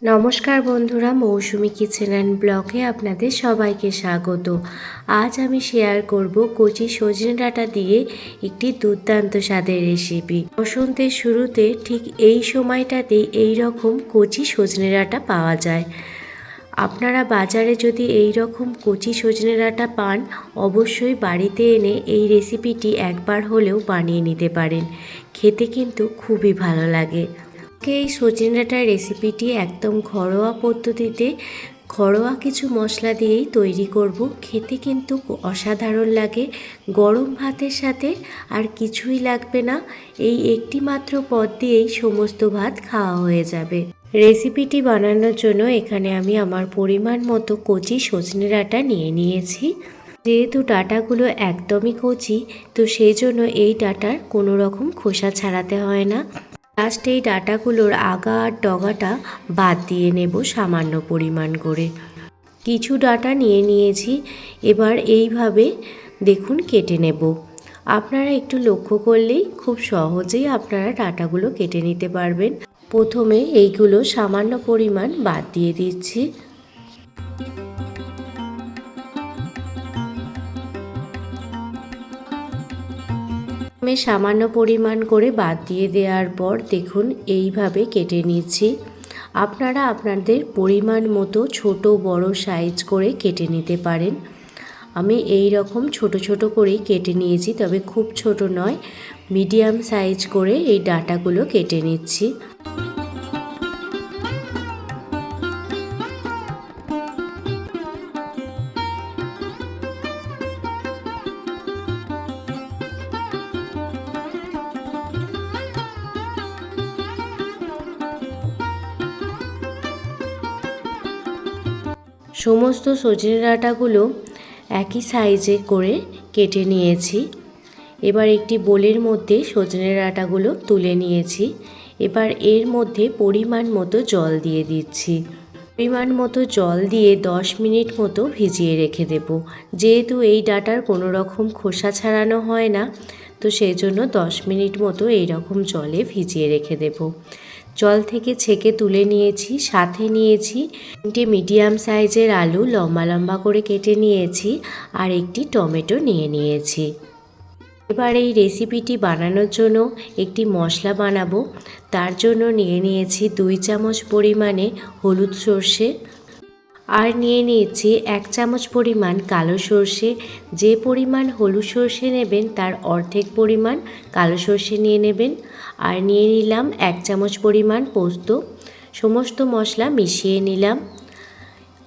নমস্কার বন্ধুরা, মৌসুমি kitchen and ব্লগে আপনাদের সবাইকে স্বাগত। আজ আমি শেয়ার করব কচি সজনে ডাঁটা দিয়ে একটি দুর্দান্ত স্বাদের রেসিপি। বসন্তের শুরুতে ঠিক এই সময়টাতেই এই রকম কচি সজনে ডাঁটা পাওয়া যায়। আপনারা বাজারে যদি এই রকম কচি সজনে ডাঁটা পান, অবশ্যই বাড়িতে এনে এই রেসিপিটি একবার হলেও বানিয়ে নিতে পারেন। খেতে কিন্তু খুবই ভালো লাগে। এই সজনে ডাঁটার রেসিপিটি একদম ঘরোয়া পদ্ধতিতে ঘরোয়া কিছু মশলা দিয়েই তৈরি করব। খেতে কিন্তু অসাধারণ লাগে। গরম ভাতের সাথে আর কিছুই লাগবে না, এই একটি মাত্র পদ দিয়েই সমস্ত ভাত খাওয়া হয়ে যাবে। রেসিপিটি বানানোর জন্য এখানে আমি আমার পরিমাণ মতো কচি সজনে ডাঁটা নিয়ে নিয়েছি। যেহেতু ডাঁটাগুলো একদমই কচি, তো সেই জন্য এই ডাঁটার কোনো রকম খোসা ছাড়াতে হয় না। লাস্ট এই ডাঁটাগুলোর আগা আর ডগাটা বাদ দিয়ে নেব সামান্য পরিমাণ করে। কিছু ডাঁটা নিয়ে নিয়েছি, এবার এইভাবে দেখুন কেটে নেব। আপনারা একটু লক্ষ্য করলেই খুব সহজেই আপনারা ডাঁটাগুলো কেটে নিতে পারবেন। প্রথমে এইগুলো সামান্য পরিমাণ বাদ দিয়ে দিচ্ছি। আমি সামান্য পরিমাণ করে বাদ দিয়ে দেওয়ার পর দেখুন এইভাবে কেটে নিচ্ছি। আপনারা আপনাদের পরিমাণ মতো ছোট বড় সাইজ করে কেটে নিতে পারেন। আমি এই রকম ছোট ছোট করেই কেটে নিয়েছি, তবে খুব ছোট নয়, মিডিয়াম সাইজ করে এই ডাঁটাগুলো কেটে নিচ্ছি। সমস্ত সজনে ডাঁটাগুলো একই সাইজে করে কেটে নিয়েছি। এবার একটি বোলের মধ্যে সজনে ডাঁটাগুলো তুলে নিয়েছি। এবার এর মধ্যে পরিমাণ মতো জল দিয়ে দিচ্ছি। পরিমাণ মতো জল দিয়ে 10 মিনিট মতো ভিজিয়ে রেখে দেব। যেহেতু এই ডাঁটার কোনো রকম খোসা ছাড়ানো হয় না, তো সেই জন্য 10 মিনিট মতো এই রকম জলে ভিজিয়ে রেখে দেব। জল থেকে ছেঁকে তুলে নিয়েছি। সাথে নিয়েছি 3টে মিডিয়াম সাইজের আলু লম্বা লম্বা করে কেটে নিয়েছি, আর একটি টমেটো নিয়ে নিয়েছি। এবার এই রেসিপিটি বানানোর জন্য একটি মশলা বানাবো। তার জন্য নিয়ে নিয়েছি 2 চামচ পরিমাণে হলুদ সর্ষে, আর নিয়ে নিয়েছি 1 চামচ পরিমাণ কালো সর্ষে। যে পরিমাণ হলুদ সর্ষে নেবেন তার অর্ধেক পরিমাণ কালো সর্ষে নিয়ে নেবেন। আর নিয়ে নিলাম 1 চামচ পরিমাণ পোস্ত। সমস্ত মশলা মিশিয়ে নিলাম,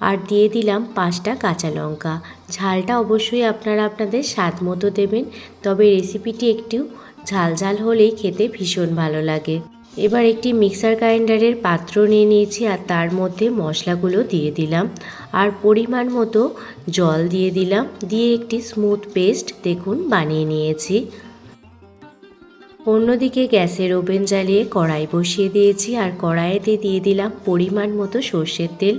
আর দিয়ে দিলাম 5টা কাঁচা লঙ্কা। ঝালটা অবশ্যই আপনারা আপনাদের স্বাদ মতো দেবেন, তবে রেসিপিটি একটু ঝাল ঝাল হলেই খেতে ভীষণ ভালো লাগে। এবার একটি মিক্সার গ্রাইন্ডারের পাত্র নিয়ে নিয়েছি, আর তার মধ্যে মশলাগুলো দিয়ে দিলাম, আর পরিমাণ মতো জল দিয়ে দিলাম। দিয়ে একটি স্মুথ পেস্ট দেখুন বানিয়ে নিয়েছি। অন্যদিকে গ্যাসের ওভেন জ্বালিয়ে কড়াই বসিয়ে দিয়েছি, আর কড়াইতে দিয়ে দিলাম পরিমাণ মতো সর্ষের তেল।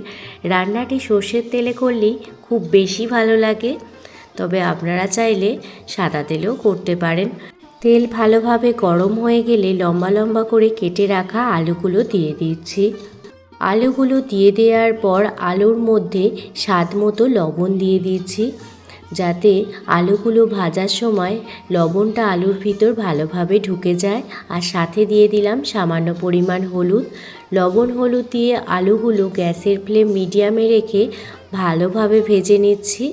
রান্নাটি সর্ষের তেলে করলেই খুব বেশি ভালো লাগে, তবে আপনারা চাইলে সাদা তেলেও করতে পারেন। তেল ভালোভাবে গরম হয়ে গেলে লম্বা লম্বা করে কেটে রাখা আলুগুলো দিয়ে দিচ্ছি। আলুগুলো দিয়ে দেওয়ার পর আলুর মধ্যে স্বাদ মতো লবণ দিয়ে দিচ্ছি, যাতে আলুগুলো ভাজার সময় লবণটা আলুর ভিতর ভালোভাবে ঢুকে যায়। আর সাথে দিয়ে দিলাম সামান্য পরিমাণ হলুদ। লবণ হলুদ দিয়ে আলুগুলো গ্যাসের ফ্লেম মিডিয়ামে রেখে ভালোভাবে ভেজে নিচ্ছি।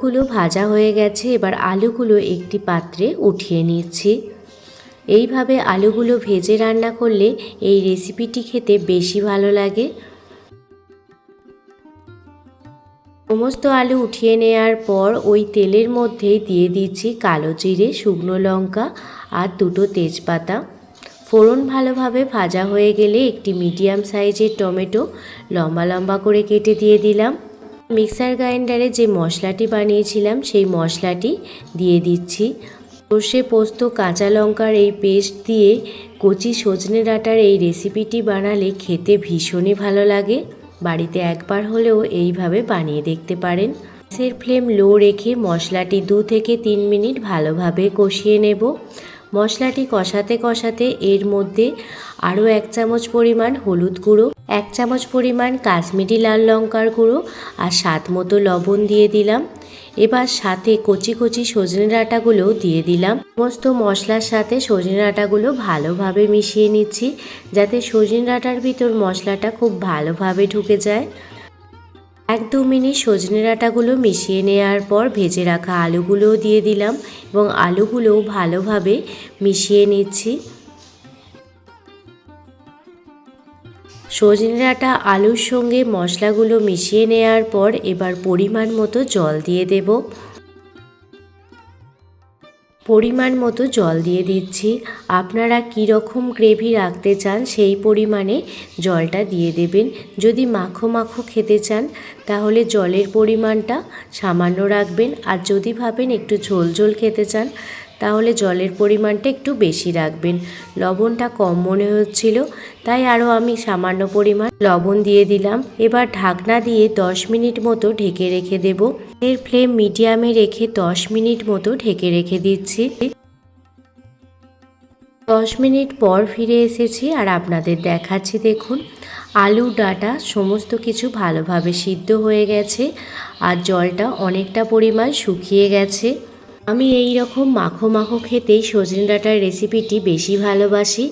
গুলো ভাজা হয়ে গেছে, এবার আলুগুলো একটি পাত্রে উঠিয়ে নিচ্ছি। এইভাবে আলুগুলো ভেজে রান্না করলে এই রেসিপিটি খেতে বেশি ভালো লাগে। সমস্ত আলু উঠিয়ে নেওয়ার পর ওই তেলের মধ্যেই দিয়ে দিচ্ছি কালো জিরে, শুকনো লঙ্কা আর 2টো তেজপাতা। ফোড়ন ভালোভাবে ভাজা হয়ে গেলে একটি মিডিয়াম সাইজের টমেটো লম্বা লম্বা করে কেটে দিয়ে দিলাম। মিক্সার গ্রাইন্ডারে যে মশলাটি বানিয়েছিলাম সেই মশলাটি দিয়ে দিচ্ছি। সর্ষে পোস্ত কাঁচা লঙ্কার এই পেস্ট দিয়ে কচি সজনে ডাঁটার এই রেসিপিটি বানালে খেতে ভীষণই ভালো লাগে। বাড়িতে একবার হলেও এইভাবে বানিয়ে দেখতে পারেন। গ্যাসের ফ্লেম লো রেখে মশলাটি 2 থেকে 3 মিনিট ভালোভাবে কষিয়ে নেব। মশলাটি কষাতে কষাতে এর মধ্যে আরও 1 চামচ পরিমাণ হলুদ গুঁড়ো, 1 চামচ পরিমাণ কাশ্মীরি লাল লঙ্কার গুঁড়ো আর স্বাদ মতো লবণ দিয়ে দিলাম। এবার সাথে কচি কচি সজনে ডাঁটাগুলো দিয়ে দিলাম। সমস্ত মশলার সাথে সজনে ডাঁটাগুলো ভালোভাবে মিশিয়ে নিচ্ছি, যাতে সজনে ডাঁটার ভিতর মশলাটা খুব ভালোভাবে ঢুকে যায়। 1-2 মিনিট সজনে ডাঁটাগুলো মিশিয়ে নেওয়ার পর ভেজে রাখা আলুগুলোও দিয়ে দিলাম এবং আলুগুলোও ভালোভাবে মিশিয়ে নিচ্ছি। সজনে ডাঁটা আলুর সঙ্গে মশলাগুলো মিশিয়ে নেওয়ার পর এবার পরিমাণ মতো জল দিয়ে দেব। পরিমাণ মতো জল দিয়ে দিচ্ছি। আপনারা কীরকম গ্রেভি রাখতে চান সেই পরিমাণে জলটা দিয়ে দেবেন। যদি মাখো মাখো খেতে চান তাহলে জলের পরিমাণটা সামান্য রাখবেন, আর যদি ভাবেন একটু ঝোল ঝোল খেতে চান তাহলে জলের পরিমাণটা একটু বেশি রাখবেন। লবণটা কম মনে হচ্ছিল, তাই আরও আমি সামান্য পরিমাণ লবণ দিয়ে দিলাম। এবার ঢাকনা দিয়ে 10 মিনিট মতো ঢেকে রেখে দেব। এর ফ্লেম মিডিয়ামে রেখে 10 মিনিট মতো ঢেকে রেখে দিচ্ছি। 10 মিনিট পর ফিরে এসেছি আর আপনাদের দেখাচ্ছি। দেখুন, আলু ডাঁটা সমস্ত কিছু ভালোভাবে সিদ্ধ হয়ে গেছে আর জলটা অনেকটা পরিমাণ শুকিয়ে গেছে। আমি এই রকম মাখো মাখো খেতেই সজনে ডাঁটার রেসিপিটি বেশি ভালোবাসি।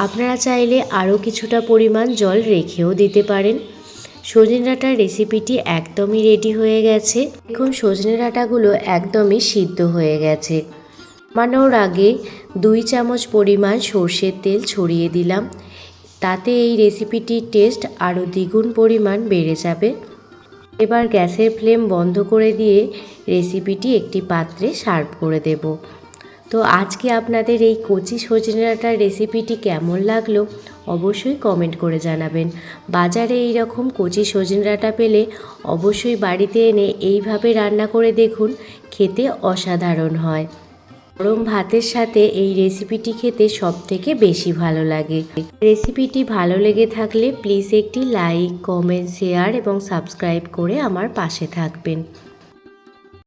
আপনারা চাইলে আরও কিছুটা পরিমাণ জল রেখেও দিতে পারেন। সজনে ডাঁটার রেসিপিটি একদমই রেডি হয়ে গেছে। দেখুন, সজনে ডাঁটাগুলো একদমই সিদ্ধ হয়ে গেছে। নামানোর আগে 2 চামচ পরিমাণ সর্ষের তেল ছড়িয়ে দিলাম, তাতে এই রেসিপিটির টেস্ট আরও দ্বিগুণ পরিমাণ বেড়ে যাবে। এবার গ্যাসের ফ্লেম বন্ধ করে দিয়ে রেসিপিটি একটি পাত্রে সার্ভ করে দেব। তো আজকে আপনাদের এই কচি সজনে ডাঁটার রেসিপিটি কেমন লাগলো অবশ্যই কমেন্ট করে জানাবেন। বাজারে এই রকম কচি সজনে ডাঁটা পেলে অবশ্যই বাড়িতে এনে এইভাবে রান্না করে দেখুন, খেতে অসাধারণ হয়। গরম ভাতের সাথে এই রেসিপিটি খেতে সবথেকে বেশি ভালো লাগে। রেসিপিটি ভালো লেগে থাকলে প্লিজ একটি লাইক, কমেন্ট, শেয়ার এবং সাবস্ক্রাইব করে আমার পাশে থাকবেন।